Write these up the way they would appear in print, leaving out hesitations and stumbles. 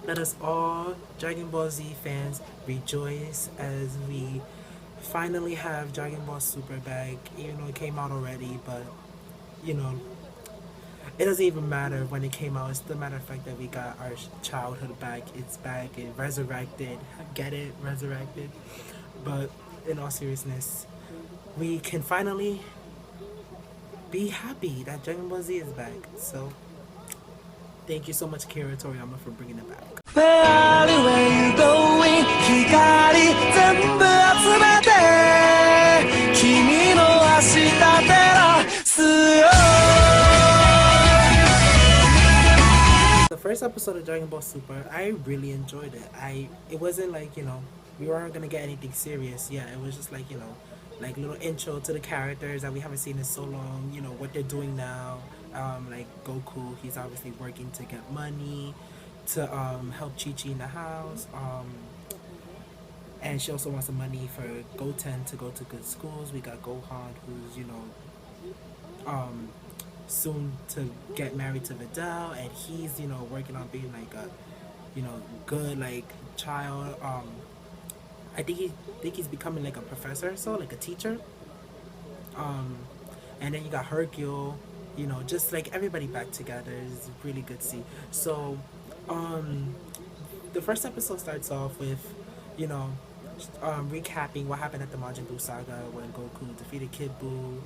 Let us all Dragon Ball Z fans rejoice as we finally have Dragon Ball Super back, even though it came out already, but you know, it doesn't even matter when it came out. It's the matter of fact that we got our childhood back. It's back. It resurrected. Get it? Resurrected. But in all seriousness, we can finally be happy that Dragon Ball Z is back. So, thank you so much, Kira Toriyama, for bringing it back. Where are you going? 光全部集めて君の明日照らすよ The first episode of Dragon Ball Super, I really enjoyed it. It wasn't like, we weren't gonna get anything serious. Yeah, it was just like, like little intro to the characters that we haven't seen in so long, what they're doing now. Like Goku, he's obviously working to get money to help Chi-Chi in the house. And she also wants some money for Goten to go to good schools. We got Gohan, who's, soon to get married to Videl, and he's, working on being like a, good like child. I think he's becoming like a professor, so like a teacher. And then you got Hercule, just like everybody back together is really good to see. So, the first episode starts off with, you know, recapping what happened at the Majin Buu saga when Goku defeated Kid Buu,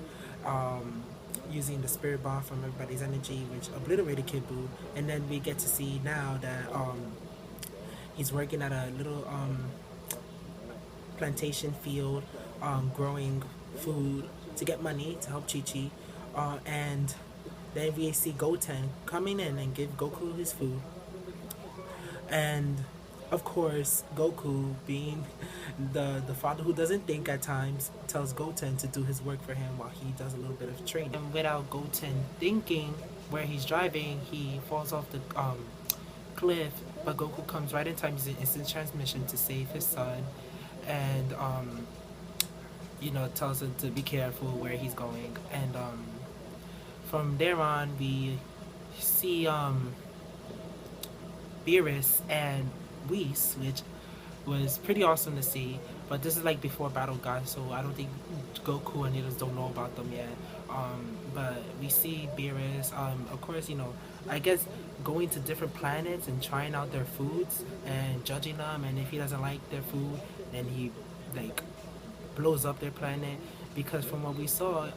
using the spirit bomb from everybody's energy, which obliterated Kid Buu, and then we get to see now that he's working at a little plantation field, growing food to get money to help Chi-Chi, and then we see Goten coming in and give Goku his food, and of course Goku, being the father who doesn't think at times, tells Goten to do his work for him while he does a little bit of training. And without Goten thinking where he's driving, he falls off the cliff, but Goku comes right in time using instant transmission to save his son, and tells him to be careful where he's going. And from there on we see Beerus and Whis, which was pretty awesome to see, but this is like before Battle God, so I don't think Goku and others don't know about them yet. But we see Beerus, of course, I guess going to different planets and trying out their foods and judging them, and if he doesn't like their food, then he like blows up their planet, because from what we saw,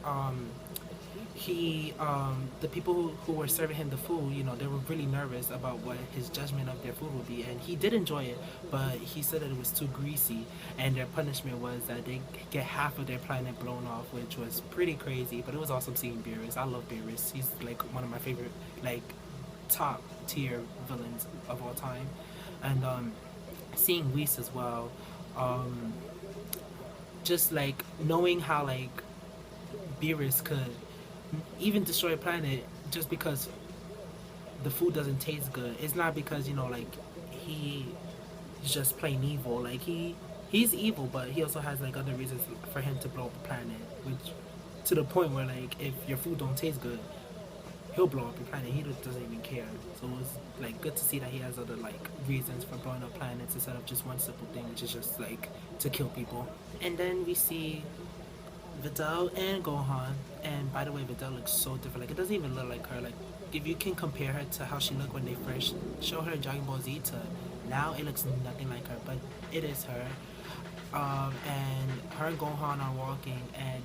the people who were serving him the food, they were really nervous about what his judgment of their food would be, and he did enjoy it, but he said that it was too greasy, and their punishment was that they get half of their planet blown off, which was pretty crazy. But it was awesome seeing Beerus. I love Beerus. He's like one of my favorite, like, top tier villains of all time. And seeing Whis as well, just like knowing how like Beerus could even destroy a planet just because the food doesn't taste good. It's not because like he's just plain evil. Like he's evil, but he also has like other reasons for him to blow up a planet, which to the point where like if your food don't taste good, he'll blow up your planet. He doesn't even care. So it's like good to see that he has other like reasons for blowing up planets instead of just one simple thing, which is just like to kill people. And then we see Videl and Gohan, and by the way, Videl looks so different. Like, it doesn't even look like her. Like, if you can compare her to how she looked when they first showed her Dragon Ball Z to now, it looks nothing like her, but it is her. And her and Gohan are walking, and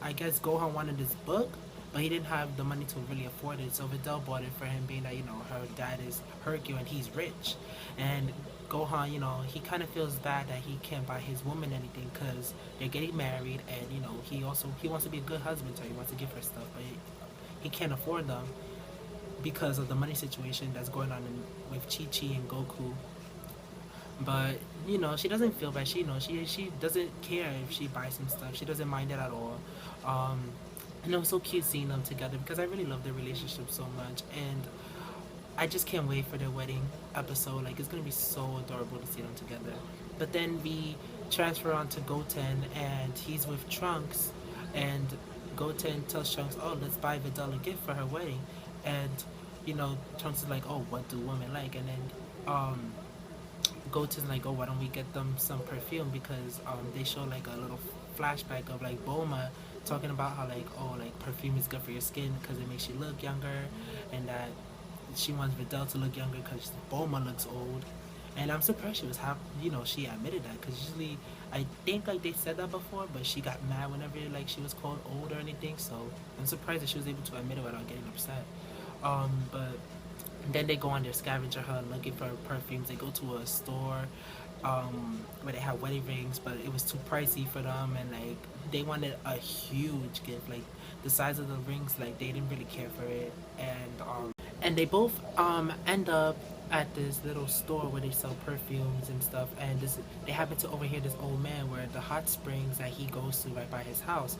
I guess Gohan wanted this book, but he didn't have the money to really afford it, so Videl bought it for him, being that, her dad is Hercule and he's rich. And Gohan, he kind of feels bad that he can't buy his woman anything because they're getting married, and he wants to be a good husband, so he wants to give her stuff, but he can't afford them because of the money situation that's going on with Chi-Chi and Goku. But she doesn't feel bad. She she doesn't care if she buys some stuff. She doesn't mind it at all. And it was so cute seeing them together because I really love their relationship so much, and I just can't wait for their wedding episode. Like, it's gonna be so adorable to see them together. But then we transfer on to Goten, and he's with Trunks, and Goten tells Trunks, "Oh, let's buy Videl a gift for her wedding," and Trunks is like, "Oh, what do women like?" And then um Goten's like, oh, why don't we get them some perfume? Because they show like a little flashback of like Bulma talking about how like, oh, like perfume is good for your skin because it makes you look younger, and that she wants Videl to look younger because Bulma looks old. And I'm surprised she was she admitted that, because usually I think like they said that before, but she got mad whenever like she was called old or anything. So I'm surprised that she was able to admit it without getting upset. But then they go on their scavenger hunt looking for perfumes. They go to a store where they have wedding rings, but it was too pricey for them, and like they wanted a huge gift, like the size of the rings. Like they didn't really care for it, and they both end up at this little store where they sell perfumes and stuff, and they happen to overhear this old man where the hot springs that he goes to right by his house,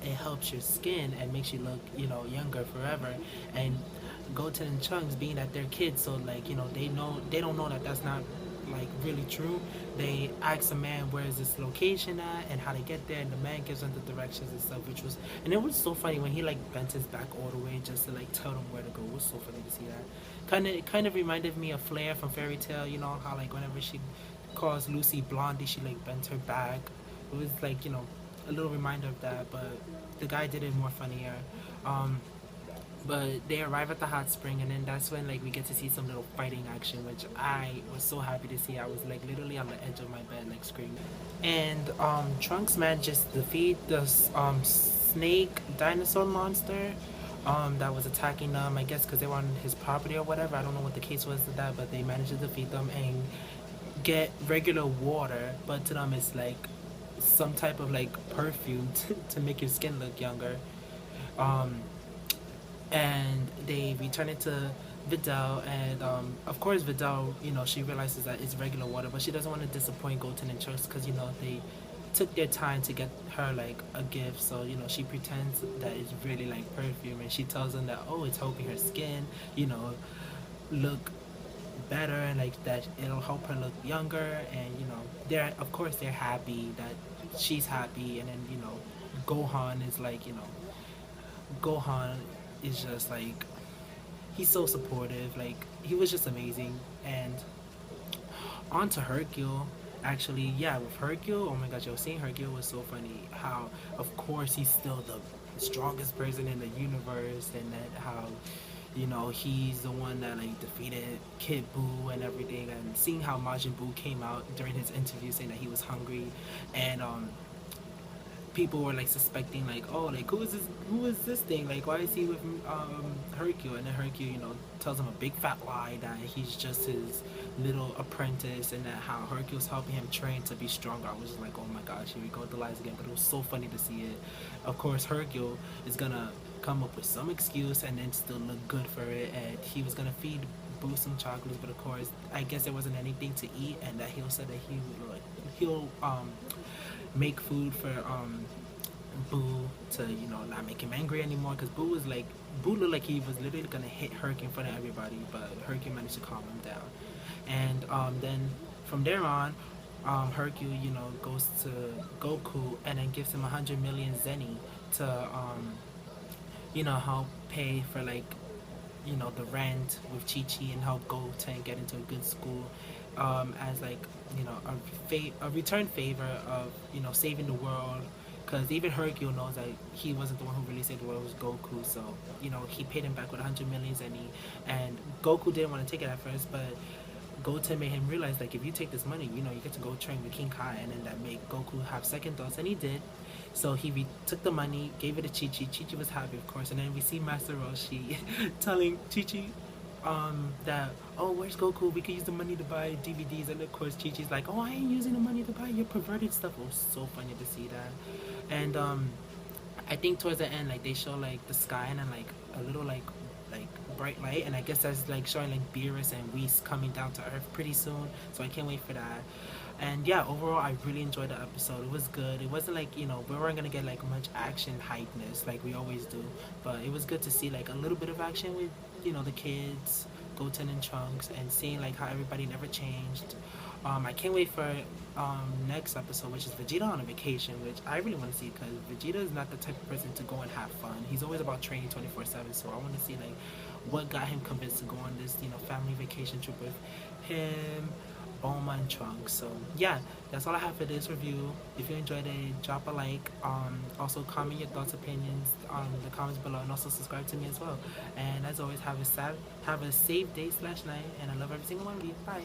it helps your skin and makes you look younger forever. And Goten and Chunks, being that they're kids, so like they don't know that that's not like really true. They ask the man where is this location at and how to get there, and the man gives them the directions and stuff, and it was so funny when he like bent his back all the way just to like tell them where to go. It was so funny to see that. Kind of reminded me of Flair from Fairy Tail. You know how like whenever she calls Lucy Blondie, she like bends her back. It was like a little reminder of that, but the guy did it more funnier. But they arrive at the hot spring, and then that's when like we get to see some little fighting action, which I was so happy to see. I was like literally on the edge of my bed like screaming. And Trunks manages to defeat this snake dinosaur monster that was attacking them, I guess because they were on his property or whatever. I don't know what the case was to that, but they managed to defeat them and get regular water, but to them it's like some type of like perfume to make your skin look younger. um and they return it to Videl, and of course Videl, she realizes that it's regular water, but she doesn't want to disappoint Goten and Trunks because they took their time to get her like a gift. So she pretends that it's really like perfume, and she tells them that, oh, it's helping her skin look better, and like that it'll help her look younger. And they're happy that she's happy. And then Gohan is like Gohan is just like, he's so supportive. Like he was just amazing. And on to Hercule. Actually, yeah, with Hercule, oh my gosh, seeing Hercule was so funny. How, of course, he's still the strongest person in the universe, and that how, he's the one that like defeated Kid Buu and everything. And seeing how Majin Buu came out during his interview saying that he was hungry, and people were like suspecting like, oh, like who is this thing, like why is he with Hercule? And then Hercule tells him a big fat lie that he's just his little apprentice, and that how Hercule's helping him train to be stronger. I was just like, oh my gosh, here we go with the lies again. But it was so funny to see it. Of course Hercule is gonna come up with some excuse and then still look good for it, and he was gonna feed Boo some chocolates, but of course I guess there wasn't anything to eat, and that he'll said that he'll make food for Boo to not make him angry anymore, because Boo looked like he was literally gonna hit Herc in front of everybody, but Hercule managed to calm him down. And then from there on, Hercule goes to Goku and then gives him 100 million zeni to help pay for like the rent with Chi Chi, and help Goten get into a good school, as like a return favor of saving the world. Because even Hercule knows that he wasn't the one who really saved the world, it was Goku. So he paid him back with 100 million zeni, and Goku didn't want to take it at first, but Goten made him realize like, if you take this money, you get to go train with King Kai, and then that made Goku have second thoughts, and he did. So he took the money, gave it to Chi Chi. Chi Chi was happy, of course, and then we see Master Roshi telling Chi Chi that, oh, where's Goku? We could use the money to buy DVDs. And of course Chi Chi's like, oh, I ain't using the money to buy your perverted stuff. It was so funny to see that. And I think towards the end, like they show like the sky and then like a little like bright light, and I guess that's like showing like Beerus and Whis coming down to Earth pretty soon. So I can't wait for that. And yeah, overall I really enjoyed the episode. It was good. It wasn't like we weren't gonna get like much action hypeness like we always do, but it was good to see like a little bit of action with the kids, Goten and Trunks, and seeing like how everybody never changed. I can't wait for next episode, which is Vegeta on a vacation, which I really want to see, because Vegeta is not the type of person to go and have fun. He's always about training 24/7. So I want to see like what got him convinced to go on this, family vacation trip with him, Bulma, and Trunks. So yeah, that's all I have for this review. If you enjoyed it, drop a like. Also comment your thoughts, opinions on the comments below, and also subscribe to me as well. And as always, have a safe day/night, and I love every single one of you. Bye.